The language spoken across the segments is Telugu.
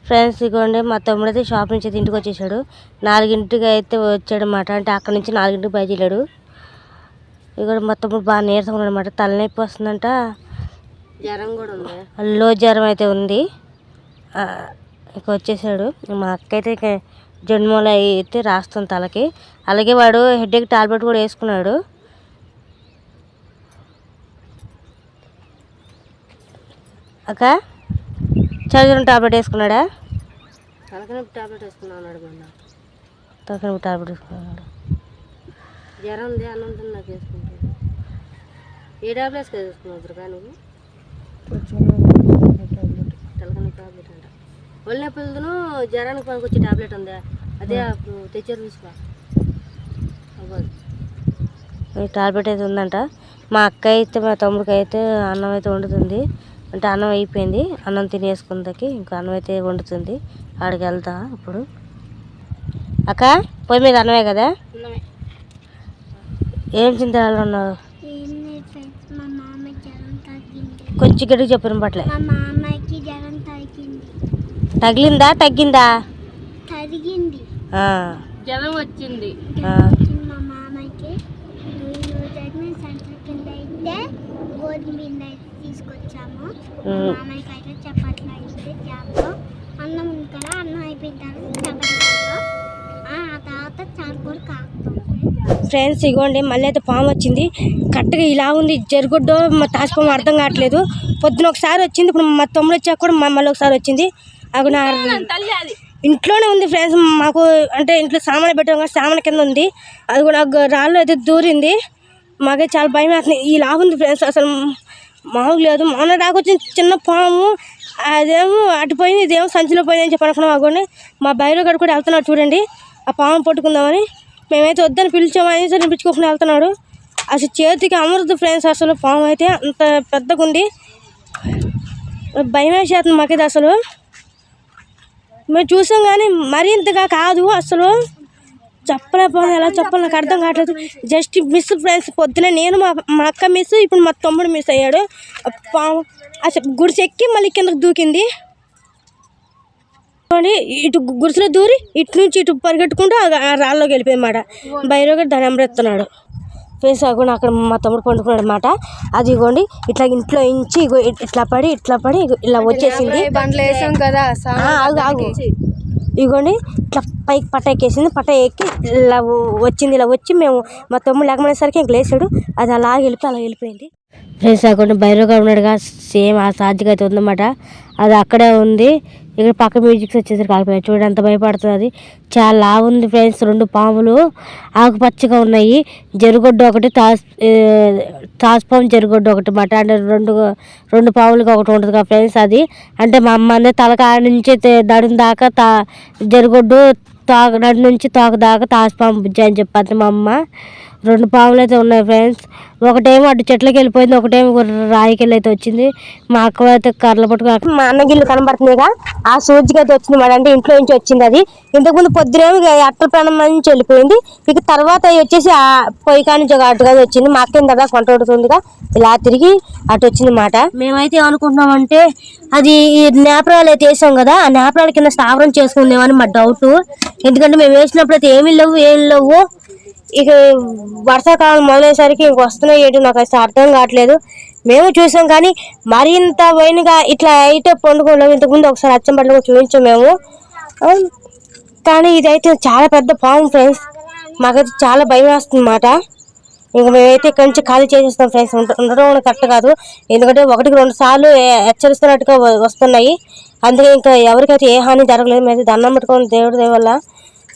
ఫ్రెండ్స్ ఇగోండి మా తమ్ముడు అయితే షాప్ నుంచి అయితే ఇంటికి వచ్చేసాడు. 4ంటికి అయితే వచ్చాడనమాట. అంటే అక్కడ నుంచి 4ంటికి బయలుదేరాడు. ఇక్కడ మా తమ్ముడు బాగా నీరసంగా ఉన్నాడనమాట. తలనొప్పి వస్తుందంట, జ్వరం కూడా ఉంది, లో జ్వరం అయితే ఉంది. ఇక వచ్చేసాడు. మా అక్క అయితే జన్మూల అయితే రాస్తుంది తలకి. అలాగే వాడు హెడేక్ టాబ్లెట్ కూడా వేసుకున్నాడు. అక్క చదువు టాబ్లెట్ వేసుకున్నాడా? తలకనొప్పి టాబ్లెట్ వేసుకున్నాడు. తలకనొప్పి టాబ్లెట్ వేసుకున్నాడు. జ్వరం ఉంది అన్నం నాకు వేసుకుంటాడు. ఏ టాబ్లెట్స్ వేసుకున్నావు కానీ తలకనొప్పి టాబ్లెట్ అంట. ఒళ్ళు నొప్పులను జ్వరానికి పనికి వచ్చే టాబ్లెట్ ఉందా? అదే అప్పుడు తెచ్చారు తీసుకో. ఈ టాబ్లెట్ అయితే ఉందంట. మా అక్క అయితే మా తమ్ముడికి అయితే అన్నం అయితే వండుతుంది. అంటే అన్నం అయిపోయింది, అన్నం తినేసుకుందాకి ఇంకా అన్నం అయితే వండుతుంది. ఆడికి వెళ్తా ఇప్పుడు. అక్క పొయ్యి మీద అన్నమే కదా? ఏం చింతలు ఉన్నావు? కొంచెం గట్టిగా చెప్పిన పట్లే. తగిలిందా తగ్గిందా? జ్వరం వచ్చింది. తీసుకొచ్చాము. అన్నం కదా, అన్నం అయిపోయిన ఫ్రెండ్స్ ఇగోండి మళ్ళీ అయితే పాము వచ్చింది. కరెక్ట్గా ఇలా ఉంది. జరుగుడ్డో మా తాసిపాము అర్థం కావట్లేదు. పొద్దున ఒకసారి వచ్చింది, ఇప్పుడు మా తమ్ముడు వచ్చాక కూడా మళ్ళీ ఒకసారి వచ్చింది. అవి నా ఇంట్లోనే ఉంది ఫ్రెండ్స్. మాకు అంటే ఇంట్లో సామాన్లు పెట్టాం కదా, సామాన్ల కింద ఉంది. అది కూడా రాళ్ళు అయితే దూరింది. మాకైతే చాలా భయం వేస్తుంది. ఇలా ఉంది ఫ్రెండ్స్, అసలు మామూలు లేదు. మొన్న దాకొచ్చిన చిన్న పాము అదేమో అటుపోయింది, ఇదేమో సంచిలో పోయిందని చెప్పి అనుకున్నాం. అగోండి మా బైరో గడు కూడా వెళ్తున్నాడు చూడండి, ఆ పాము పట్టుకుందామని. మేమైతే వద్దని పిలిచామని సరే పిలుచుకోకుండా వెళ్తున్నాడు. అసలు చేతికి అమరుదు ఫ్రెండ్స్. అసలు పాము అయితే అంత పెద్దగా ఉంది. భయం వేసేస్తుంది మాకైతే. అసలు మేము చూసాం కానీ మరీ ఇంతగా కాదు. అసలు చెప్పలేకపోతే ఎలా చెప్పాలి నాకు అర్థం కావట్లేదు. Just miss friends. పొద్దున నేను మా అక్క మిస్, ఇప్పుడు మా తమ్ముడు మిస్ అయ్యాడు. పాము అసలు గుడిసె ఎక్కి మళ్ళీ కిందకు దూకింది. ఇటు గుడిసెలో దూరి ఇటు నుంచి ఇటు పరిగెట్టుకుంటూ రాళ్ళలోకి వెళ్ళిపోయామాట. బయట దాని అమరెత్తున్నాడు ఫ్రెండ్స్. అగోండి అక్కడ మా తమ్ముడు పండుకున్నాడు అనమాట. అది ఇగోండి ఇట్లా ఇంట్లో ఇంచి ఇట్లా పడి ఇలా వచ్చేసింది. ఇగోండి ఇట్లా పైకి పట్ట ఎక్కేసింది. పట్ట ఎక్కి ఇలా వచ్చింది. ఇలా వచ్చి మేము మా తమ్ముడు లేకపోయేసరికి ఇంక లేచాడు. అది అలా వెళ్ళిపోయింది ఫ్రెండ్స్. అక్కడ బైరోగా ఉన్నాడుగా, సేమ్ ఆ సాధ్యత అయితే ఉందన్నమాట. అది అక్కడే ఉంది. ఇక్కడ పక్క మ్యూజిక్స్ వచ్చేసరికి కాకపోయాయి. చూడండి ఎంత భయపడుతుంది. అది చాలా ఉంది ఫ్రెండ్స్. 2 పాములు ఆకుపచ్చగా ఉన్నాయి. జరుగుడ్డు ఒకటి, తాసుపాము జరుగుడ్డు ఒకటి మాట. అంటే రెండు పాములకి ఒకటి ఉంటుంది కదా ఫ్రెండ్స్. అది అంటే మా అమ్మ అనేది తలకాయ నుంచి దడిన దాకా జరుగుడ్డు, నడు నుంచి తోక దాకా తాసుపాము బుజ్జి అని చెప్పారు మా అమ్మ. 2 పాములు అయితే ఉన్నాయి ఫ్రెండ్స్. ఒకటేమో అటు చెట్లకి వెళ్ళిపోయింది, ఒకటేమో రాయికెళ్ళి అయితే వచ్చింది. మా అక్క అయితే కర్రలు పట్టుకుని మా అన్న గిల్లు కనబడుతుందిగా, ఆ సూజికి అయితే వచ్చింది మాట. అంటే ఇంట్లో నుంచి వచ్చింది. అది ఇంతకుముందు పొద్దునేమో అట్టల ప్రాణం నుంచి వెళ్ళిపోయింది. ఇక తర్వాత వచ్చేసి ఆ పొయ్యి కాని అటుగా వచ్చింది. మా అక్క కదా కొంట కొడుతుందిగా, ఇలా తిరిగి అటు వచ్చింది మాట. మేమైతే ఏమనుకుంటున్నామంటే అది నేపరాలు అయితే వేసాం కదా, ఆ నేపరాల కింద స్థావరం చేసుకుందేమని మా డౌట్. ఎందుకంటే మేము వేసినప్పుడు అయితే ఏం లేవు. ఇక వర్షాకాలం మొదలయ్యేసరికి ఇంక వస్తున్నాయి ఏంటి నాకు అసలు అర్థం కావట్లేదు. మేము చూసాం కానీ మరింత వైన్గా ఇట్లా అయితే పండుకోలేము. ఇంతకుముందు ఒకసారి అచ్చంపట్లో చూపించాం మేము. కానీ ఇదైతే చాలా పెద్ద పాము ఫ్రెండ్స్. మాకైతే చాలా భయం వేస్తుంది అన్నమాట. ఇంక మేమైతే ఇక్కడి నుంచి ఖాళీ చేసేస్తాం ఫ్రెండ్స్. ఉండడం కరెక్ట్ కాదు. ఎందుకంటే 1-2 సార్లు హెచ్చరిస్తున్నట్టుగా వస్తున్నాయి. అందుకే ఇంకా ఎవరికైతే ఏ హాని జరగలేదు. మేము దండం పెట్టుకోండి దేవుడి దయ వల్ల.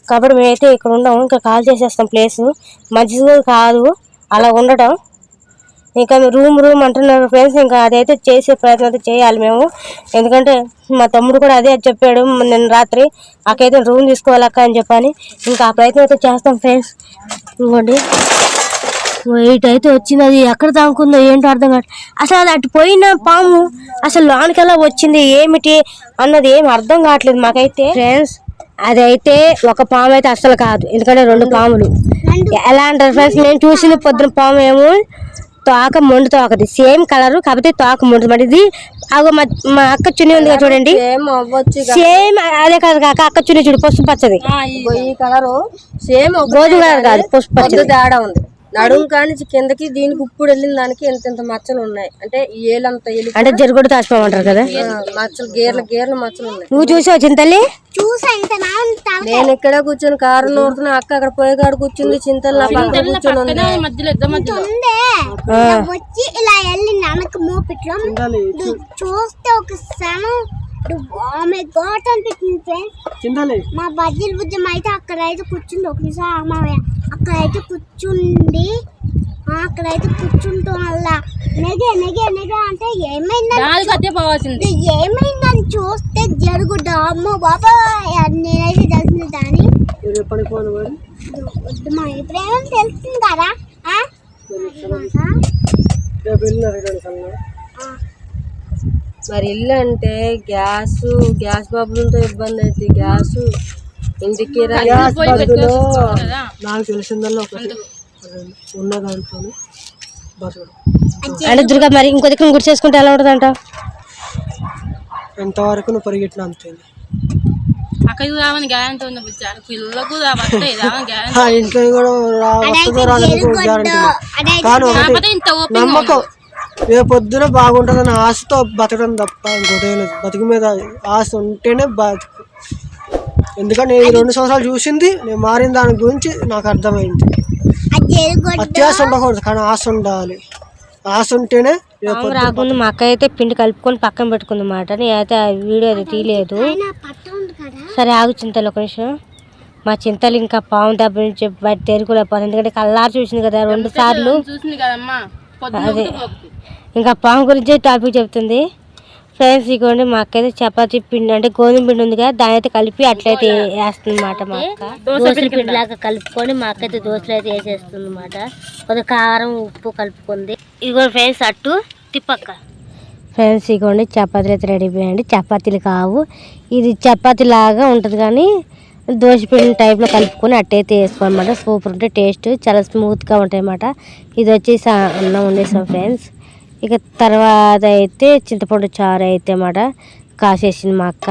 కాబట్టి మేమైతే ఇక్కడ ఉండము, ఇంకా కాల్ చేసేస్తాం. ప్లేసు మంచిది కాదు అలా ఉండటం. ఇంకా రూమ్ అంటున్నారు ఫ్రెండ్స్. ఇంకా అదైతే చేసే ప్రయత్నం అయితే చేయాలి మేము. ఎందుకంటే మా తమ్ముడు కూడా అదే చెప్పాడు నిన్న రాత్రి, అక్కడైతే రూమ్ తీసుకోవాలక్క అని చెప్పని. ఇంకా ఆ ప్రయత్నం అయితే చేస్తాం ఫ్రెండ్స్. ఇంకోండి ఇటైతే వచ్చింది. అది ఎక్కడ తాముకుందో ఏంటో అర్థం కాదు. అసలు అది అటు పోయిన పాము అసలు లోనికి ఎలా వచ్చింది ఏమిటి అన్నది ఏమి అర్థం కావట్లేదు మాకైతే ఫ్రెండ్స్. అదైతే ఒక పాము అయితే అస్సలు కాదు, ఎందుకంటే 2 పాములు. ఎలా అంటారు ఫ్రెండ్స్, నేను చూసింది పొద్దున పాము ఏమో తోక మొండు తోకది సేమ్ కలర్ కాకపోతే తోక మొండు మరి ఇది అగో మా అక్క చున్నీ ఉంది కదా చూడండి సేమ్ అదే కలర్ కాక అక్క చున్నీ చూడు పసుపు పచ్చది ఈ కలరు సేమ్ గోధుమ కలర్ కాదు పసుపు పచ్చది తేడా ఉంది నడుము కాని కిందకి దీనికి ఇప్పుడు వెళ్ళిన దానికి ఎంత మచ్చలు ఉన్నాయి అంటే ఏలంతా అంటే జరుగుడు తాచిపోమంటారు కదా మచ్చలు గేర్ల మచ్చలు ఉన్నాయి. నువ్వు చూసావు చింతల్లి నేను ఇక్కడే కూర్చొని కారు నూరుతున్నా అక్క అక్కడ పోయి కాడ కూర్చుంది చింతలు నా పక్కన కూర్చొని వచ్చి ఇలా వెళ్ళింది ఆమెకు మూపిట్లో చూస్తే ఒక క్షణం ఆమె ఘాట్ అనిపించింది ఫ్రెండ్స్. మా బజ్జీల బుజ్జం అయితే అక్కడైతే కూర్చుంది ఒక నిమిషం అక్కడైతే కూర్చుండి అక్కడైతే కూర్చుంటాం వల్ల నెగే నెగే నెగే అంటే ఏమైందని ఏమైందని చూస్తే జరుగుద్దు అమ్మో బాబా నేనైతే తెలిసింది దాని మా ప్రేమ తెలుస్తుంది కదా. మరి ఇల్లు అంటే గ్యాస్ బాబులతో ఇబ్బంది అయితే గ్యాస్ ఇంటికి నాకు తెలిసిందల్లా ఒకటి ఉన్న దాంట్లో అంటే దుర్గా మరి ఇంకో దగ్గర గుర్తు చేసుకుంటే ఎలా ఉంటుంది అంట ఎంతవరకు నువ్వు పరిగెట్టిన అంతే ఇంట్లో కూడా నమ్మకం ఏ పొద్దున బాగుంటుందని ఆశతో బతకడం తప్ప ఇంకోటి బతుకు మీద ఆశ ఉంటేనే బతుకు. ఎందుకంటే నేను 2 సంవత్సరాలు చూసింది నేను మారిన దాని గురించి నాకు అర్థమైంది. అత్యాశ ఉండకూడదు కానీ ఆశ ఉండాలి. ఆశ ఉంటేనే రాకుండా మా అక్క అయితే పిండి కలుపుకొని పక్కన పెట్టుకుంది అన్నమాట. నేనైతే ఆ వీడియో అయితే తీయలేదు. సరే ఆగు చింతలు ఒక నిమిషం. మా చింతలు ఇంకా పాము దెబ్బ నుంచి బయట తేరుకోలేకపోతుంది ఎందుకంటే కల్లారు చూసింది కదా 2 సార్లు. అదే ఇంకా పాము గురించి టాపిక్ చెప్తుంది ఫ్రెండ్స్. ఇగోండి మా అక్క అయితే చపాతీ పిండి అంటే గోధుమ పిండి ఉంది కదా దాని అయితే కలిపి అట్లయితే వేస్తుంది అన్నమాట. మా అక్క దోశల పిండి లాగా కలుపుకొని మా అక్క అయితే దోశలు అయితే వేసేస్తుంది అన్నమాట. కొద్దిగా కారం ఉప్పు కలుపుకుంది. ఇదిగోండి ఫ్రెండ్స్ అట్టు తిప్పక్క. ఫ్రెండ్స్ ఇగోండి చపాతీలు అయితే రెడీ అయిపోయాయండి. చపాతీలు కావు ఇది చపాతీ లాగా ఉంటుంది కానీ దోశ పిండి టైప్లో కలుపుకొని అట్టయితే వేసుకోవాలన్నమాట. సూపర్ ఉంటే టేస్ట్ చాలా స్మూత్గా ఉంటాయి అన్నమాట. ఇది వచ్చేసి అన్నం వండేసాం ఫ్రెండ్స్. ఇక తర్వాత అయితే చింతపండు చారు అయితే అన్నమాట కాసేసింది మా అక్క.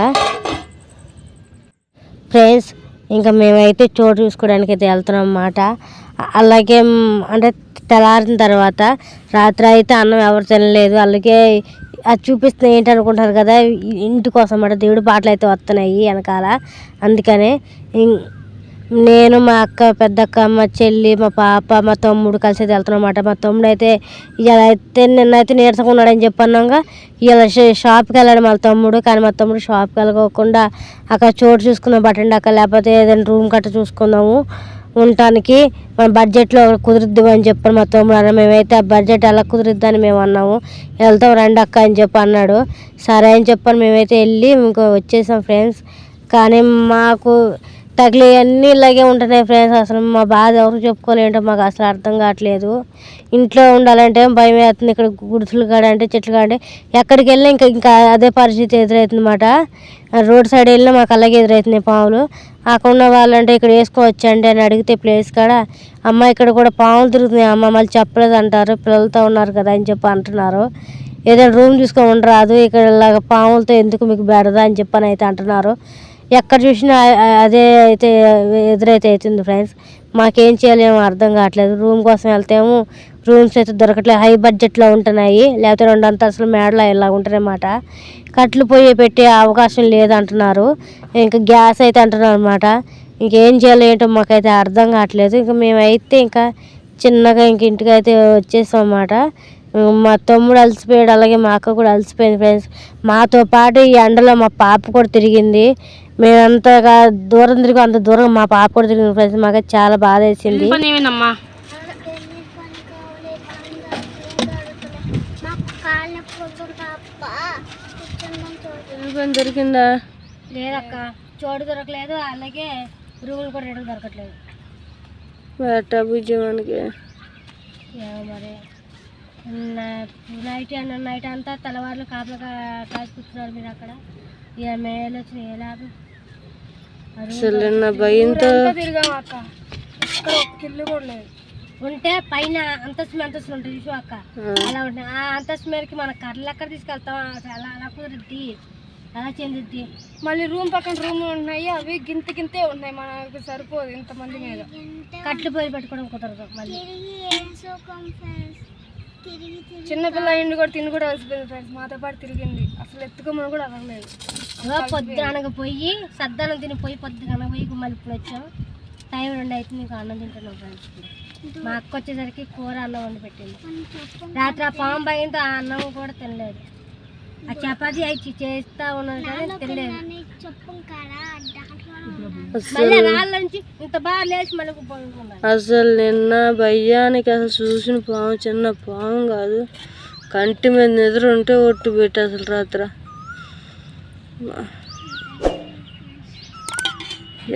ఫ్రెండ్స్ ఇంకా మేమైతే చోటు చూసుకోవడానికి అయితే వెళ్తున్నాం అన్నమాట. అలాగే అంటే తెల్లారిన తర్వాత రాత్రి అయితే అన్నం ఎవరు తినలేదు. అలాగే అది చూపిస్తే ఏంటి అనుకుంటారు కదా ఇంటి కోసం అన్నమాట. దేవుడి పాటలు అయితే వస్తున్నాయి వెనకాల. అందుకనే నేను మా అక్క పెద్దక్క మా చెల్లి మా పాప మా తమ్ముడు కలిసి అయితే వెళ్తున్నాం అన్నమాట. మా తమ్ముడు అయితే ఇలా అయితే నిన్నైతే నీరసంగా ఉన్నాడని చెప్పన్నాగా ఇలా షాప్కి వెళ్ళాడు మా తమ్ముడు. కానీ మా తమ్ముడు షాప్కి వెళ్ళకోకుండా అక్కడ చోటు చూసుకుందాం పట్టండి అక్కడ లేకపోతే ఏదైనా రూమ్ కట్ట చూసుకుందాము ఉండటానికి మన బడ్జెట్లో కుదురుద్దు అని చెప్పాను మా తమ్ముడు అన్న. మేమైతే ఆ బడ్జెట్ ఎలా కుదురుద్దని మేము అన్నాము. వెళ్తాం రండి అక్క అని చెప్పి అన్నాడు. సరే అని చెప్పాను మేమైతే వెళ్ళి ఇంకో వచ్చేసాం ఫ్రెండ్స్. కానీ మాకు తగిలి అన్నీ ఇలాగే ఉంటున్నాయి ఫ్రెండ్స్. అసలు మా బాధ ఎవరు చెప్పుకోలేంటో మాకు అసలు అర్థం కావట్లేదు. ఇంట్లో ఉండాలంటే భయం వేస్తుంది. ఇక్కడ గుడిసెలు కాడ అంటే చెట్లు కాడ ఎక్కడికి వెళ్ళినా ఇంకా అదే పరిస్థితి ఎదురవుతుంది అన్నమాట. రోడ్ సైడ్ వెళ్ళినా మాకు అలాగే ఎదురవుతున్నాయి పాములు. అక్కడ ఉన్న వాళ్ళంటే ఇక్కడ వేసుకోవచ్చండి అని అడిగితే ప్లేస్ కాడ అమ్మ ఇక్కడ కూడా పాములు తిరుగుతున్నాయి అమ్మ మళ్ళీ చెప్పలేదు అంటారు. పిల్లలతో ఉన్నారు కదా అని చెప్పి అంటున్నారు. ఏదైనా రూమ్ చూసుకొని ఉండరాదు ఇక్కడ ఇలాగ పాములతో ఎందుకు మీకు బెడదా అని చెప్పని అయితే అంటున్నారు. ఎక్కడ చూసినా అదే అయితే ఎదురైతే అవుతుంది ఫ్రెండ్స్. మాకేం చేయాలేమో అర్థం కావట్లేదు. రూమ్ కోసం వెళ్తేమో రూమ్స్ అయితే దొరకట్లేదు. హై బడ్జెట్లో ఉంటున్నాయి లేకపోతే 2 అంతస్తుల మేడలో ఇలా ఉంటారన్నమాట. కట్లు పొయ్యి పెట్టే అవకాశం లేదంటున్నారు. ఇంకా గ్యాస్ అయితే అంటున్నారు అన్నమాట. ఇంకేం చేయాలి ఏంటో మాకైతే అర్థం కావట్లేదు. ఇంకా మేమైతే ఇంకా చిన్నగా ఇంటికి అయితే వచ్చేసాం అన్నమాట. మా తమ్ముడు అలసిపోయాడు అలాగే మా అక్క కూడా అలసిపోయింది ఫ్రెండ్స్. మాతో పాటు ఈ ఎండలో మా పాప కూడా తిరిగింది. మేమంతగా దూరం తిరిగి అంత దూరం మా పాప కూడా తిరిగింది ఫ్రెండ్స్. మాకు చాలా బాధ వేసింది. దొరికిందా లేదక్క చోటు దొరకలేదు. అలాగే రూములు కూడా ఎక్కడ దొరకట్లేదు. ఉద్యమానికి మరి నైట్ అంతా తెల్లవారులు కాపలా కాసి కూర్చున్నారు మీరు అక్కడ. ఇక మేలు వచ్చిన ఏ లాభం. భయంతో తిరిగాం అక్క. ఇక్కడ ఒక్క ఇల్లు కూడా లేదు. ఉంటే పైన అంతస్తులు ఉంటాయి చూసు అక్క, అలా ఉంటాయి. ఆ అంతస్తు మీదకి మన కర్రలు ఎక్కడ తీసుకెళ్తాం, అలా అలా కుదిరిద్ది, అలా చెందిద్ది. మళ్ళీ రూమ్ పక్కన రూమ్ ఉన్నాయి, అవి గింతే ఉన్నాయి, మనకు సరిపోదు ఇంతమంది మీద. కట్లు పొయ్యి పెట్టుకోవడం కుదరదు. మళ్ళీ చిన్నపిల్ల ఇండి కూడా తిని కూడా అలసిపోయింది ఫ్రెండ్స్, మాతో పాటు తిరిగింది, అసలు ఎత్తుకోమని కూడా అవ్వలేదు. పొద్దునగా పోయి సద్దానం తిని పోయి పొద్దున పోయి మళ్ళీ ఇప్పుడు వచ్చాం. టైం 2 అవుతుంది, ఇంకా అన్నం తింటున్నాం ఫ్రెండ్స్. మా అక్క వచ్చేసరికి కూర అన్నం వండి పెట్టింది. రాత్రి ఆ పాము భయంతో ఆ అన్నం కూడా తినలేదు. ఆ చపాతీ అవి చేస్తా ఉన్నది కానీ తినలేదు. మళ్ళీ రాళ్ళ నుంచి ఇంత బాగా లేచి మళ్ళీ పడుకున్నాను. అసలు నిన్న భయ్యానికి అసలు చూసిన పాము చిన్న పాము కాదు, కంటి మీద నిద్ర ఉంటే ఒట్టు పెట్టి అసలు రాత్ర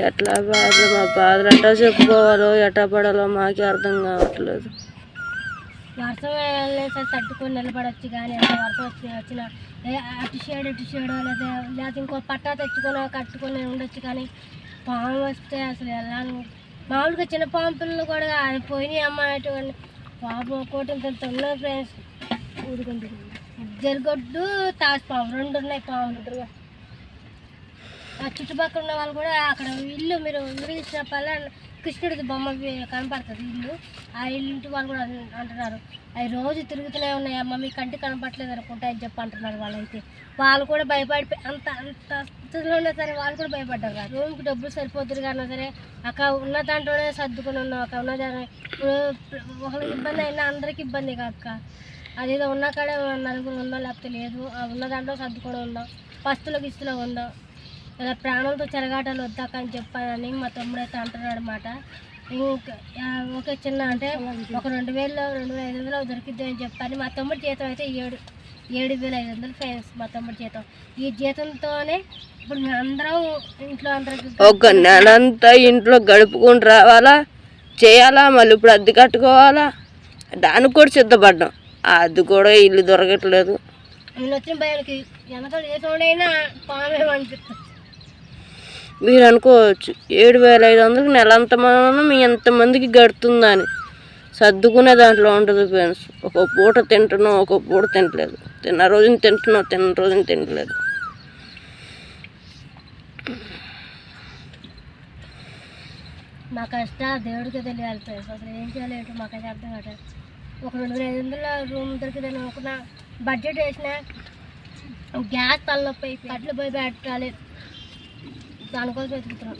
ఎట్లా బాధలు, మా బాధలు ఎట్టా చెప్పుకోవాలో ఎట్టా పడాలో మాకే అర్థం కావట్లేదు. వర్షం వెళ్ళేసరి తట్టుకొని నిలబడవచ్చు, కానీ ఎంత వర్షం వచ్చిన అటు షేడ్ లేదా ఇంకో పట్టా తెచ్చుకొని కట్టుకొని ఉండొచ్చు. కానీ పాము వస్తే అసలు ఎలా, మామూలుగా చిన్న పాము పిల్లలు కూడా పోయినాయి అమ్మాయి పాము కోటి ఉన్నాయి ఫ్రెండ్స్. ఊరుకుంది జరగొడ్డు తాసుపాము 2 ఉన్నాయి పాములు. ఆ చుట్టుపక్కల ఉన్న వాళ్ళు కూడా అక్కడ ఇల్లు మీరు విరిగిచ్చినప్పుడల్లా కృష్ణుడిది బొమ్మ కనపడుతుంది ఇల్లు, ఆ ఇల్లు వాళ్ళు కూడా అంటున్నారు అవి రోజు తిరుగుతూనే ఉన్నాయి అమ్మ, మీ కంటి కనపడలేదు అనుకుంటా అని చెప్పి అంటున్నారు. వాళ్ళైతే వాళ్ళు కూడా భయపడిపోయి అంత స్థితిలో ఉన్నా సరే వాళ్ళు కూడా భయపడ్డారు కదా. రూమ్కి డబ్బులు సరిపోతుంది కానీ సరే అక్క ఉన్న దాంట్లోనే సర్దుకుని ఉన్నాం. అక్క ఉన్న ఇప్పుడు ఒకరికి ఇబ్బంది అయినా అందరికి ఇబ్బంది కాక, అదేదో ఉన్న కాడే నలుగురు ఉందాం లేకపోతే లేదు, ఉన్న దాంట్లో సర్దుకొని ఉందాం, పస్తులో ఉందాం. ఇలా ప్రాణాలతో చెరగాటలు వద్దాక అని చెప్పానని మా తమ్ముడైతే అంటున్నాడు అన్నమాట. ఇంకా ఓకే చిన్న అంటే ఒక 2,000-2,500 దొరికిద్ది అని చెప్పని. మా తమ్ముడి జీతం అయితే 7,500 ఫ్రెండ్స్. మా తమ్ముడి జీతం, ఈ జీతంతోనే ఇప్పుడు మేము అందరం ఇంట్లో అందరికి ఒక నెలంతా ఇంట్లో గడుపుకొని రావాలా చేయాలా, మళ్ళీ ఇప్పుడు అద్దె కట్టుకోవాలా, దానికి కూడా సిద్ధపడ్డాం. అది కూడా ఇల్లు దొరకట్లేదు. నేను వచ్చిన భయానికి వెనకాల ఏ సౌండ్ పామేమనిపిస్తుంది. మీరు అనుకోవచ్చు 7,500 నెలంత మనం ఎంతమందికి గడుతుందని. సర్దుకునే దాంట్లో ఉంటుంది ఫ్రెండ్స్. ఒక పూట తింటున్నాం, ఒక పూట తినట్లేదు, తిన్న రోజున తింటున్నాం, తిన్న రోజున తినట్లేదు. మా కష్టాలు దేవుడికి తెలియాలి ఫ్రెండ్స్. అసలు ఏం చేయాలి ఏంటో మాకైతే అర్థం కావట్లేదు. ఒక 2,500 రూమ్ దొరికిందని అనుకున్న, బడ్జెట్ వేసిన గ్యాస్ తలనొప్పి కట్లు పోయి పెట్టాలి, దానికోసం వెతుకుతున్నాం.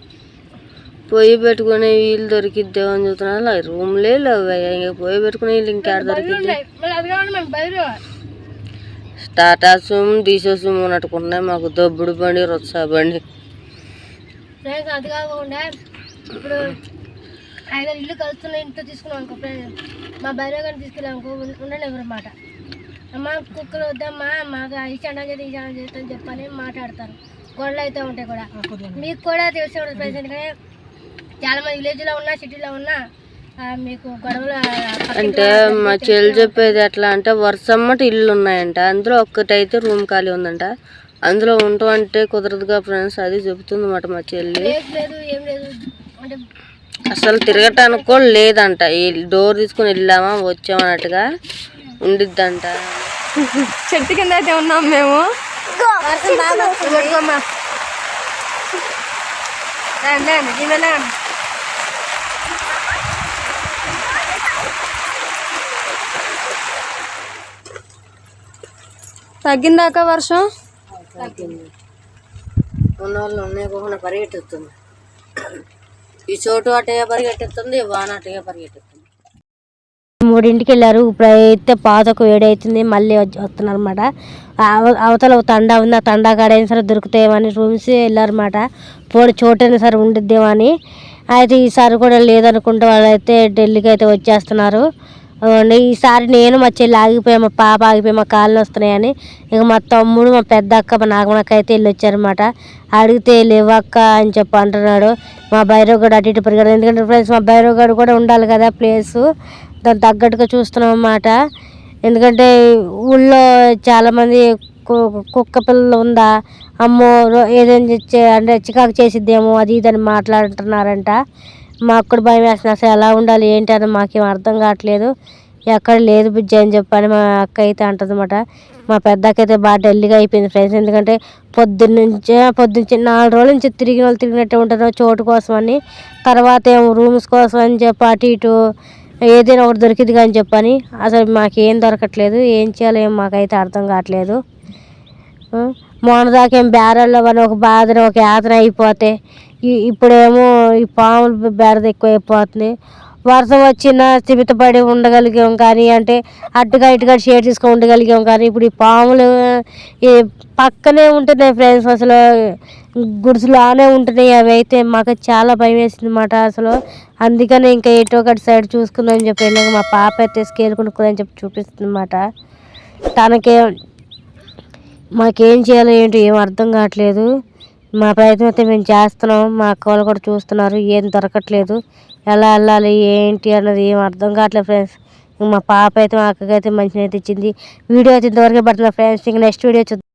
పొయ్యి పెట్టుకునే వీళ్ళు దొరికిద్దాం అని చూస్తున్నాను. రూమ్లే లేవు, ఇంకా పొయ్యి పెట్టుకునే వీళ్ళు ఇంకా దొరికిద్ది. టాటా సుమ్ డీసో సుమ్ ఉన్నట్టుకున్నాయి మాకు, దొబ్బుడు బండి రొత్సా బండి. ఫ్రెండ్స్ అది కాకుండా ఇప్పుడు 5 ఇల్లు కలుస్తున్న ఇంట్లో తీసుకున్నాం అనుకో ఫ్రెండ్స్, మా బైరో గారిని తీసుకెళ్ళామనుకో ఉండనివ్వరు మాట. అమ్మ కుక్కలు వద్దమ్మా, మాకు ఈ చండం చేస్తే ఈ చండం చేస్తా అని చెప్పని మాట్లాడతారు. గొడవలు అయితే ఉంటాయి కూడా, మీకు కూడా తెలిసే ఉంటుంది ఫ్రెండ్స్. ఎందుకంటే చాలామంది విలేజ్లో ఉన్నా సిటీలో ఉన్నా మీకు గొడవలు. అంటే మా చెల్లి చెప్పేది ఎట్లా అంటే, వర్షమ్మట ఇల్లు ఉన్నాయంట, అందులో ఒక్కటైతే రూమ్ ఖాళీ ఉందంట, అందులో ఉంటాం అంటే కుదరదుగా ఫ్రెండ్స్. అది చెబుతుంది అన్నమాట మా చెల్లి. లేదు ఏం లేదు అంటే అసలు తిరగటానికి కూడా లేదంట, ఈ డోర్ తీసుకుని వెళ్ళామా వచ్చామన్నట్టుగా ఉండిద్దంట. చెట్టు కింద అయితే ఉన్నాం మేము. తగ్గిందాక వర్షం ఉన్న వాళ్ళు ఉన్నాయి పరిగెట్టుతుంది. ఈ చోటు అట్టగా పరిగెట్టుతుంది, వాన అట్టగా పరిగెట్టుతుంది. 3ంటికి వెళ్ళారు. ఇప్పుడైతే పాతకు వేడవుతుంది, మళ్ళీ వస్తున్నారు అనమాట. అవతల తండా ఉంది, ఆ తండా కాడైనా సరే దొరుకుతాయేమని రూమ్స్ వెళ్ళారన్నమాట. పోటీ చోటైనా సరే ఉండిద్దేమని. అయితే ఈసారి కూడా లేదనుకుంటే వాళ్ళైతే ఢిల్లీకి అయితే వచ్చేస్తున్నారు. ఈసారి నేను మా చెల్లి ఆగిపోయా, మా పాప ఆగిపోయి మా కాళ్ళు వస్తున్నాయని. ఇక మా తమ్ముడు, మా పెద్ద అక్క, మా నాగమనక్క అయితే వెళ్ళి వచ్చారనమాట. అడిగితే లేవక్క అని చెప్పి అంటున్నాడు. మా భైరవగడు అటు ఇటు పరిగెడు, ఎందుకంటే ఫ్రెండ్స్ మా భైరవగడు కూడా ఉండాలి కదా ప్లేసు, దానికి తగ్గట్టుగా చూస్తున్నాం అన్నమాట. ఎందుకంటే ఊళ్ళో చాలామంది కుక్క పిల్లలు ఉందా, అమ్మో ఏదైనా అంటే చికాకు చేసిద్దేమో అది ఇదని మాట్లాడుతున్నారంట. మాకు కూడా భయం వేస్తుంది. అసలు ఎలా ఉండాలి ఏంటి అని మాకేం అర్థం కావట్లేదు. ఎక్కడ లేదు బుజ్జి అని చెప్పని మా అక్క అయితే అంటదన్నమాట. మా పెద్దక్క అయితే బాగా డల్గా అయిపోయింది ఫ్రెండ్స్. ఎందుకంటే పొద్దున్నుంచి 4 రోజుల నుంచి తిరిగినట్టే ఉంటారు చోటు కోసం అని. తర్వాత ఏమో రూమ్స్ కోసం అని చెప్పి అటు ఇటు ఏదైనా ఒకటి దొరికింది అని చెప్పని అసలు మాకేం దొరకట్లేదు. ఏం చేయాలో ఏం మాకైతే అర్థం కావట్లేదు. మొన్నదాకా ఏం బేరల్లో అని ఒక బాధన ఒక యాతన అయిపోతే ఇప్పుడేమో ఈ పాములు బేరద ఎక్కువ అయిపోతుంది. వర్షం వచ్చినా స్థిమితపడి ఉండగలిగాం కానీ, అంటే అటుగా ఇటుగా షేర్ తీసుకొని ఉండగలిగాం కానీ ఇప్పుడు ఈ పాములు ఈ పక్కనే ఉంటున్నాయి ఫ్రెండ్స్. అసలు గుడిసెలానే ఉంటున్నాయి. అవి అయితే మాకు చాలా భయం వేసింది అన్నమాట. అసలు అందుకనే ఇంకా ఎటో ఒకటి సైడ్ చూసుకుందని చెప్పి వెళ్ళాక మా పాప అయితే స్కేల్ కొనుక్కుందని చెప్పి చూపిస్తుంది అన్నమాట. తనకే మాకేం చేయాలో ఏంటో ఏం అర్థం కావట్లేదు. మా ప్రయత్నం అయితే మేము చేస్తున్నాం. మా అక్క వాళ్ళు కూడా చూస్తున్నారు. ఏం దొరకట్లేదు. ఎలా వెళ్ళాలి ఏంటి అన్నది ఏం అర్థం కావట్లేదు ఫ్రెండ్స్. మా పాప అయితే మా అక్కకైతే మంచిగా అయితే ఇచ్చింది. వీడియో అయితే ఇంతవరకే పడుతుంది ఫ్రెండ్స్. ఇంక నెక్స్ట్ వీడియో చూద్దాం.